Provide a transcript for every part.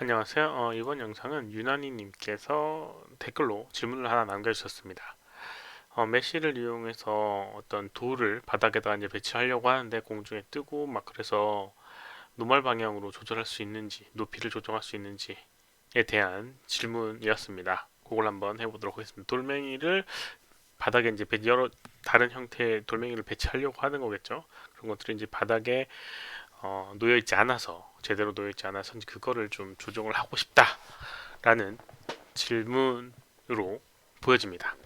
안녕하세요. 이번 영상은 유나니님께서 댓글로 질문을 하나 남겨주셨습니다. 메쉬를 이용해서 어떤 돌을 바닥에다 이제 배치하려고 하는데 공중에 뜨고 막 그래서 노멀 방향으로 조절할 수 있는지, 높이를 조정할 수 있는지에 대한 질문이었습니다. 그걸 한번 해보도록 하겠습니다. 돌멩이를 바닥에 이제 여러 다른 형태의 돌멩이를 배치하려고 하는 거겠죠. 그런 것들이 이제 바닥에 놓여 있지 않아서 제대로 놓여 있지 않아서 이제 그거를 좀 조정을 하고 싶다라는 질문으로 보여집니다.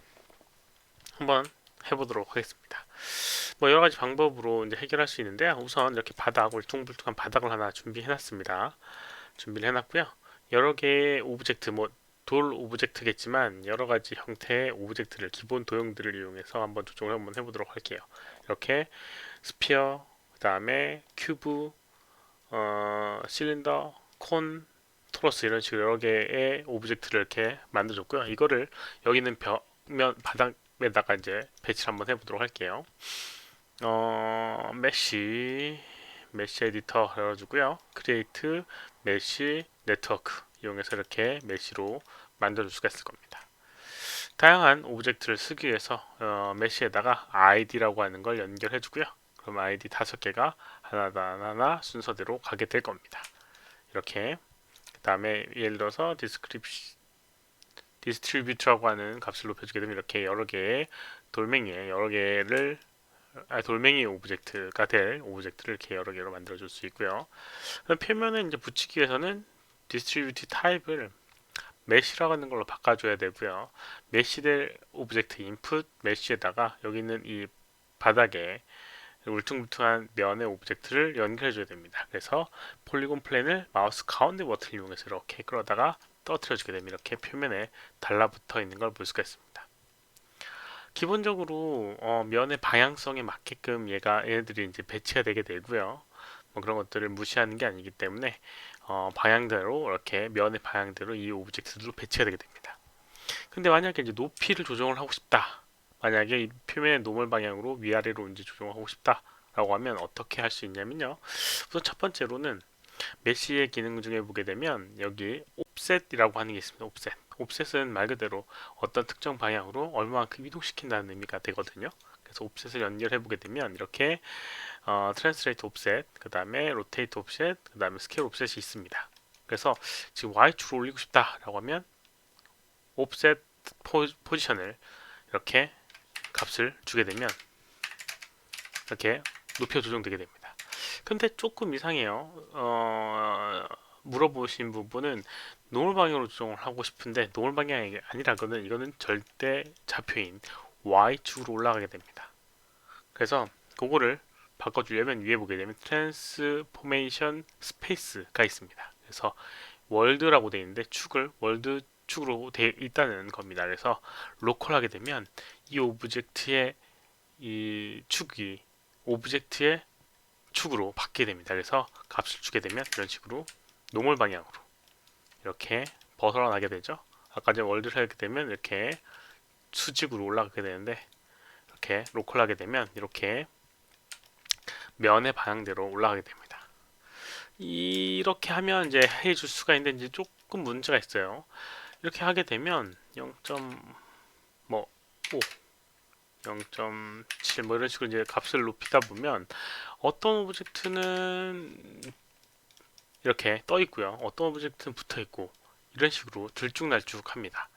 한번 해보도록 하겠습니다. 뭐 여러 가지 방법으로 이제 해결할 수 있는데 우선 이렇게 바닥 울퉁불퉁한 바닥을 하나 준비해놨습니다. 준비를 해놨고요. 여러 개의 오브젝트 돌 오브젝트겠지만 여러 가지 형태의 오브젝트를 기본 도형들을 이용해서 한번 조정을 한번 해보도록 할게요. 이렇게 스피어, 그 다음에 큐브, 실린더, 콘, 토러스 이런 식으로 여러 개의 오브젝트를 이렇게 만들어줬고요. 이거를 여기는 벽면 바닥에다가 이제 배치를 한번 해보도록 할게요. 메쉬 에디터 열어주고요. 크리에이트 메쉬 네트워크 이용해서 이렇게 메쉬로 만들어줄 수가 있을 겁니다. 다양한 오브젝트를 쓰기 위해서 메쉬에다가 id라고 하는 걸 연결해주고요. 그럼 id 5개가 하나 순서대로 가게 될 겁니다. 이렇게 그 다음에 예를 들어서 디스트리뷰트라고 하는 값을 높여주게 되면 이렇게 여러 개의 돌멩이 오브젝트가 될 오브젝트를 이렇게 여러 개로 만들어줄 수 있고요. 표면에 이제 붙이기 위해서는 디스트리뷰트 타입을 메쉬라고 하는 걸로 바꿔줘야 되고요. 메쉬될 오브젝트 인풋 메쉬에다가 여기 있는 이 바닥에 울퉁불퉁한 면의 오브젝트를 연결해줘야 됩니다. 그래서 폴리곤 플랜을 마우스 가운데 버튼을 이용해서 이렇게 끌어다가 떨어뜨려주게 되면 이렇게 표면에 달라붙어 있는 걸 볼 수가 있습니다. 기본적으로 면의 방향성에 맞게끔 얘네들이 이제 배치가 되게 되고요. 뭐 그런 것들을 무시하는 게 아니기 때문에 방향대로 이렇게 면의 방향대로 이 오브젝트들로 배치가 되게 됩니다. 근데 만약에 이제 높이를 조정을 하고 싶다. 만약에 이 표면의 노멀 방향으로 위아래로 이제 조정하고 싶다라고 하면 어떻게 할 수 있냐면요. 우선 첫 번째로는 메쉬의 기능 중에 보게 되면 여기 옵셋이라고 하는 게 있습니다. 옵셋. 옵셋은 말 그대로 어떤 특정 방향으로 얼마만큼 이동시킨다는 의미가 되거든요. 그래서 옵셋을 연결해 보게 되면 이렇게 트랜스레이트 옵셋, 그 다음에 로테이트 옵셋, 그 다음에 스케일 옵셋이 있습니다. 그래서 지금 Y축으로 올리고 싶다라고 하면 옵셋 포지션을 이렇게 값을 주게 되면 이렇게 높여 조정되게 됩니다. 근데 조금 이상해요. 물어보신 부분은 노멀 방향으로 조정을 하고 싶은데 노멀 방향이 아니라거는 이거는 절대 좌표인 Y축으로 올라가게 됩니다. 그래서 그거를 바꿔주려면 위에 보게 되면 트랜스포메이션 스페이스가 있습니다. 그래서 월드라고 되어 있는데 축을 월드 축으로 되어 있다는 겁니다. 그래서 로컬하게 되면 이 오브젝트의 이 축이 오브젝트의 축으로 바뀌게 됩니다. 그래서 값을 주게 되면 이런 식으로 노멀 방향으로 이렇게 벗어나게 되죠. 아까 전에 월드를 하게 되면 이렇게 수직으로 올라가게 되는데 이렇게 로컬하게 되면 이렇게 면의 방향대로 올라가게 됩니다. 이렇게 하면 이제 해줄 수가 있는데 이제 조금 문제가 있어요. 이렇게 하게 되면 0.5, 0.7 뭐 이런 식으로 이제 값을 높이다 보면 어떤 오브젝트는 이렇게 떠 있고요. 어떤 오브젝트는 붙어 있고 이런 식으로 들쭉날쭉합니다.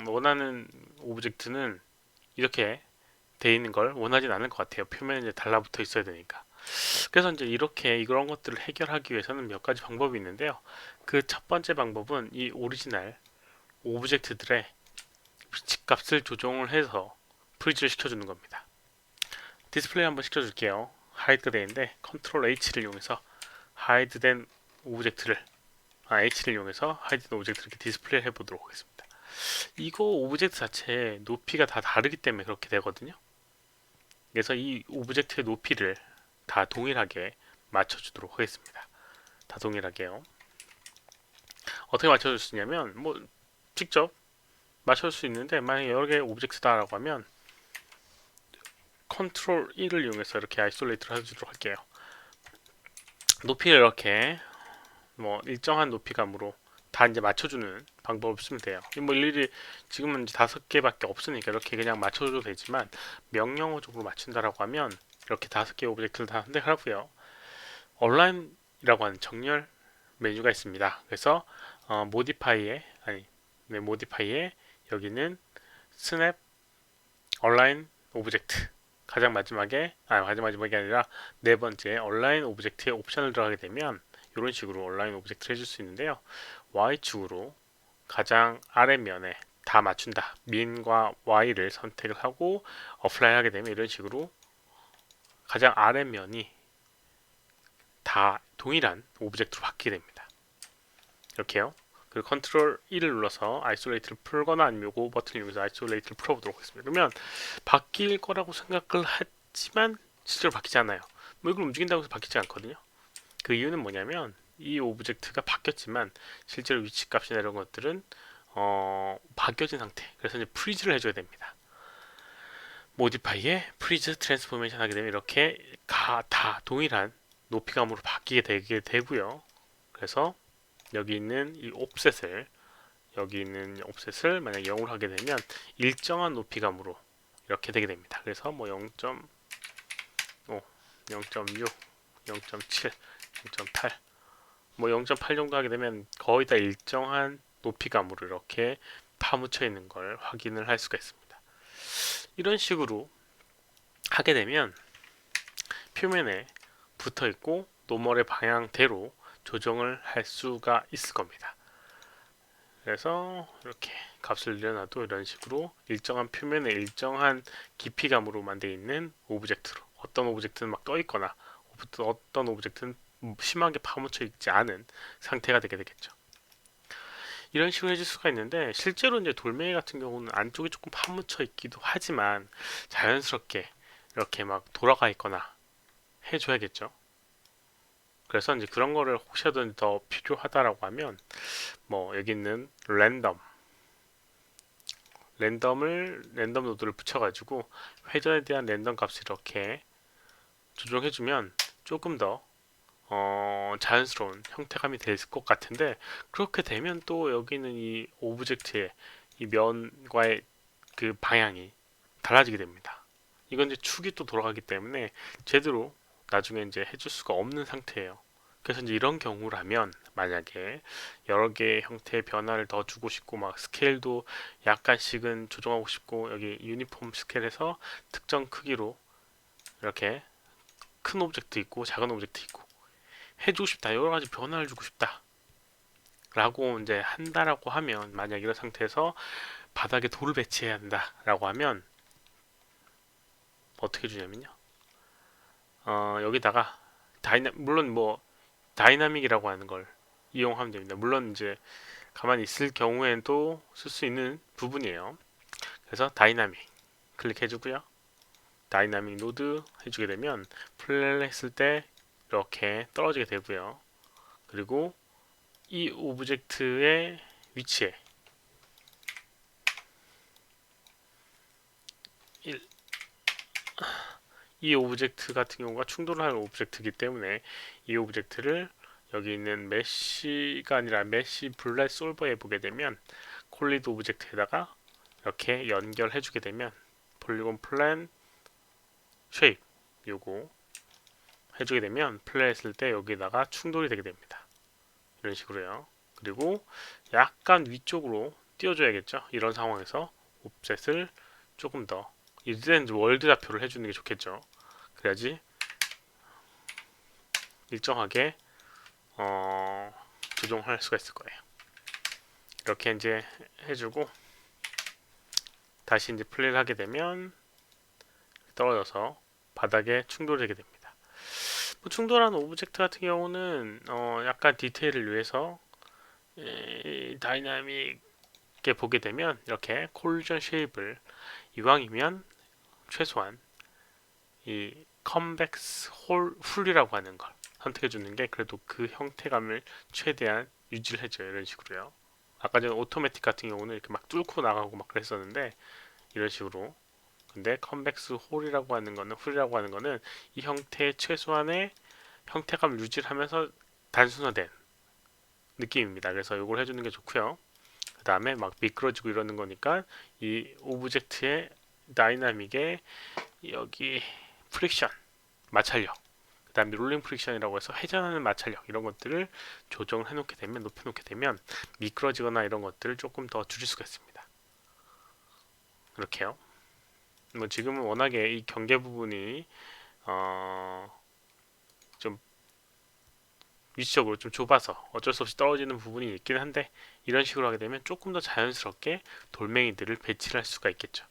원하는 오브젝트는 이렇게 돼 있는 걸 원하진 않을 것 같아요. 표면에 이제 달라붙어 있어야 되니까. 그래서 이제 이렇게 이런 것들을 해결하기 위해서는 몇 가지 방법이 있는데요. 그 첫 번째 방법은 이 오리지널 오브젝트들의 위치 값을 조정을 해서 프리즈를 시켜주는 겁니다. 디스플레이 한번 시켜줄게요. 하이드가 되는데 컨트롤 H를 이용해서 하이드된 오브젝트를 H를 이용해서 하이드된 오브젝트를 이렇게 디스플레이 해보도록 하겠습니다. 이거 오브젝트 자체의 높이가 다 다르기 때문에 그렇게 되거든요. 그래서 이 오브젝트의 높이를 다 동일하게 맞춰주도록 하겠습니다. 다 동일하게요. 어떻게 맞춰줄 수 있냐면 뭐 직접 맞춰줄 수 있는데 만약에 여러 개의 오브젝트다라고 하면 컨트롤 1을 이용해서 이렇게 아이솔레이트를 해주도록 할게요. 높이를 이렇게 뭐 일정한 높이감으로 다 이제 맞춰주는 방법을 쓰면 돼요. 뭐 일일이 지금은 이제 5개밖에 없으니까 이렇게 그냥 맞춰줘도 되지만 명령어적으로 맞춘다라고 하면 이렇게 5개 오브젝트를 다 선택하고요. 온라인이라고 하는 정렬 메뉴가 있습니다. 그래서 모디파이에 모디파이에 여기는 스냅 온라인 오브젝트 가장 마지막에 가장 마지막이 아니라 네 번째 온라인 오브젝트의 옵션을 들어가게 되면 이런 식으로 온라인 오브젝트를 해줄 수 있는데요. Y축으로 가장 아래면에 다 맞춘다. 민과 Y를 선택을 하고 어플라이 하게 되면 이런 식으로 가장 아래면이 다 동일한 오브젝트로 바뀌게 됩니다. 이렇게요. 그리고 컨트롤 1을 눌러서 아이솔레이트를 풀거나 아니면 요거 버튼을 이용해서 아이솔레이트를 풀어보도록 하겠습니다. 그러면 바뀔 거라고 생각을 했지만 실제로 바뀌지 않아요. 뭐 이걸 움직인다고 해서 바뀌지 않거든요. 그 이유는 뭐냐면 이 오브젝트가 바뀌었지만 실제로 위치값이나 이런 것들은 바뀌어진 상태. 그래서 이제 프리즈를 해줘야 됩니다. 모디파이에 프리즈 트랜스포메이션 하게 되면 이렇게 다 동일한 높이감으로 바뀌게 되게 되고요. 그래서 여기 있는 이 옵셋을 만약 0으로 하게 되면 일정한 높이감으로 이렇게 되게 됩니다. 그래서 뭐 0.5, 0.6, 0.7, 0.8, 뭐 0.8 정도 하게 되면 거의 다 일정한 높이감으로 이렇게 파묻혀 있는 걸 확인을 할 수가 있습니다. 이런 식으로 하게 되면 표면에 붙어 있고 노멀의 방향대로 조정을 할 수가 있을 겁니다. 그래서 이렇게 값을 늘려놔도 이런 식으로 일정한 표면에 일정한 깊이감으로만 되어 있는 오브젝트로 어떤 오브젝트는 막 떠 있거나 어떤 오브젝트는 심하게 파묻혀 있지 않은 상태가 되게 되겠죠. 이런 식으로 해줄 수가 있는데 실제로 이제 돌멩이 같은 경우는 안쪽이 조금 파묻혀 있기도 하지만 자연스럽게 이렇게 막 돌아가 있거나 해줘야겠죠. 그래서 이제 그런 거를 혹시라도 더 필요하다라고 하면 뭐 여기 있는 랜덤 노드를 붙여가지고 회전에 대한 랜덤 값을 이렇게 조정해주면 조금 더 자연스러운 형태감이 될 것 같은데 그렇게 되면 또 여기는 이 오브젝트의 이 면과의 그 방향이 달라지게 됩니다. 이건 이제 축이 또 돌아가기 때문에 제대로 나중에 이제 해줄 수가 없는 상태예요. 그래서 이제 이런 경우라면 만약에 여러 개의 형태의 변화를 더 주고 싶고 막 스케일도 약간씩은 조정하고 싶고 여기 유니폼 스케일에서 특정 크기로 이렇게 큰 오브젝트 있고 작은 오브젝트 있고 해주고 싶다 여러 가지 변화를 주고 싶다 라고 이제 한다라고 하면 만약 이런 상태에서 바닥에 돌을 배치해야 한다라고 하면 어떻게 주냐면요 여기다가 물론 뭐 다이나믹이라고 하는 걸 이용하면 됩니다. 물론 이제 가만히 있을 경우에도 쓸 수 있는 부분이에요. 그래서 다이나믹 클릭해주고요. 다이나믹 노드 해주게 되면 플레이를 했을 때 이렇게 떨어지게 되고요. 그리고 이 오브젝트의 위치에 이 오브젝트 같은 경우가 충돌을 하는 오브젝트이기 때문에 이 오브젝트를 여기 있는 메쉬가 아니라 메쉬 블렛 솔버에 보게 되면 콜리드 오브젝트에다가 이렇게 연결해 주게 되면 폴리곤 플랜 쉐입 요거 해주게 되면 플레이했을 때 여기다가 충돌이 되게 됩니다. 이런 식으로요. 그리고 약간 위쪽으로 띄워줘야겠죠. 이런 상황에서 옵셋을 조금 더 이제는 월드 좌표를 해주는 게 좋겠죠. 그래야지 일정하게 조정할 수가 있을 거예요. 이렇게 이제 해주고 다시 이제 플레이를 하게 되면 떨어져서 바닥에 충돌되게 됩니다. 뭐 충돌하는 오브젝트 같은 경우는 약간 디테일을 위해서 다이나믹에 보게 되면 이렇게 콜리전 쉐입을 이왕이면 최소한 이 컨벡스 홀이라고 하는 걸 선택해 주는 게 그래도 그 형태감을 최대한 유지를 해줘요. 이런 식으로요. 아까 전에 오토매틱 같은 경우는 이렇게 막 뚫고 나가고 막 그랬었는데 이런 식으로 근데 컨벡스 홀이라고 하는 거는 이 형태의 최소한의 형태감을 유지를 하면서 단순화된 느낌입니다. 그래서 이걸 해주는 게 좋고요. 그 다음에 막 미끄러지고 이러는 거니까 이 오브젝트의 다이나믹에 여기 프릭션, 마찰력, 그 다음에 롤링 프릭션이라고 해서 회전하는 마찰력 이런 것들을 조정을 해놓게 되면, 높여놓게 되면 미끄러지거나 이런 것들을 조금 더 줄일 수가 있습니다. 그렇게요. 뭐 지금은 워낙에 이 경계 부분이 좀 위치적으로 좀 좁아서 어쩔 수 없이 떨어지는 부분이 있긴 한데, 이런 식으로 하게 되면 조금 더 자연스럽게 돌멩이들을 배치를 할 수가 있겠죠.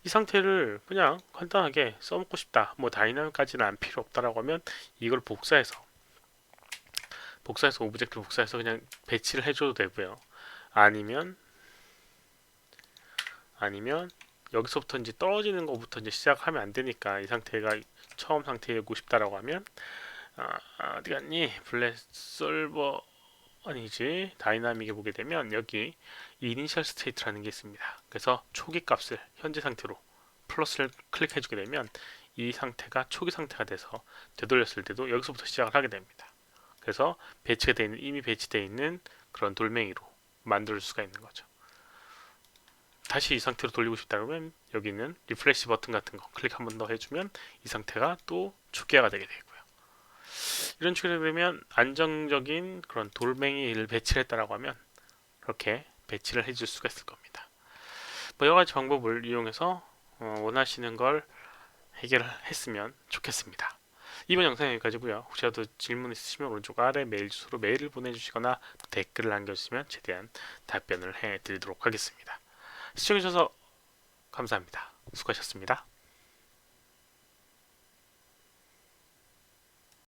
이 상태를 그냥 간단하게 써먹고 싶다, 뭐 다이나믹까지는 안 필요 없다라고 하면 이걸 복사해서 오브젝트 복사해서 그냥 배치를 해줘도 되고요. 아니면 여기서부터 이제 떨어지는 것부터 이제 시작하면 안 되니까, 이 상태가 처음 상태이고 싶다라고 하면 어디 갔니? 블랙 솔버 아니지, 다이나믹에 보게 되면 여기 이니셜 스테이트라는 게 있습니다. 그래서 초기 값을 현재 상태로 플러스를 클릭해 주게 되면 이 상태가 초기 상태가 돼서 되돌렸을 때도 여기서부터 시작을 하게 됩니다. 그래서 배치가 되어 있는, 이미 배치되어 있는 그런 돌멩이로 만들 수가 있는 거죠. 다시 이 상태로 돌리고 싶다면 여기는 리프레시 버튼 같은 거 클릭 한 번 더 해주면 이 상태가 또 초기화가 되게 되고요. 이런 식으로 되면 안정적인 그런 돌멩이를 배치를 했다라고 하면 이렇게 배치를 해줄 수가 있을 겁니다. 뭐 여러 가지 방법을 이용해서 원하시는 걸 해결했으면 좋겠습니다. 이번 영상은 여기까지고요. 혹시라도 질문 있으시면 오른쪽 아래 메일 주소로 메일을 보내주시거나 댓글을 남겨주시면 최대한 답변을 해드리도록 하겠습니다. 시청해주셔서 감사합니다. 수고하셨습니다.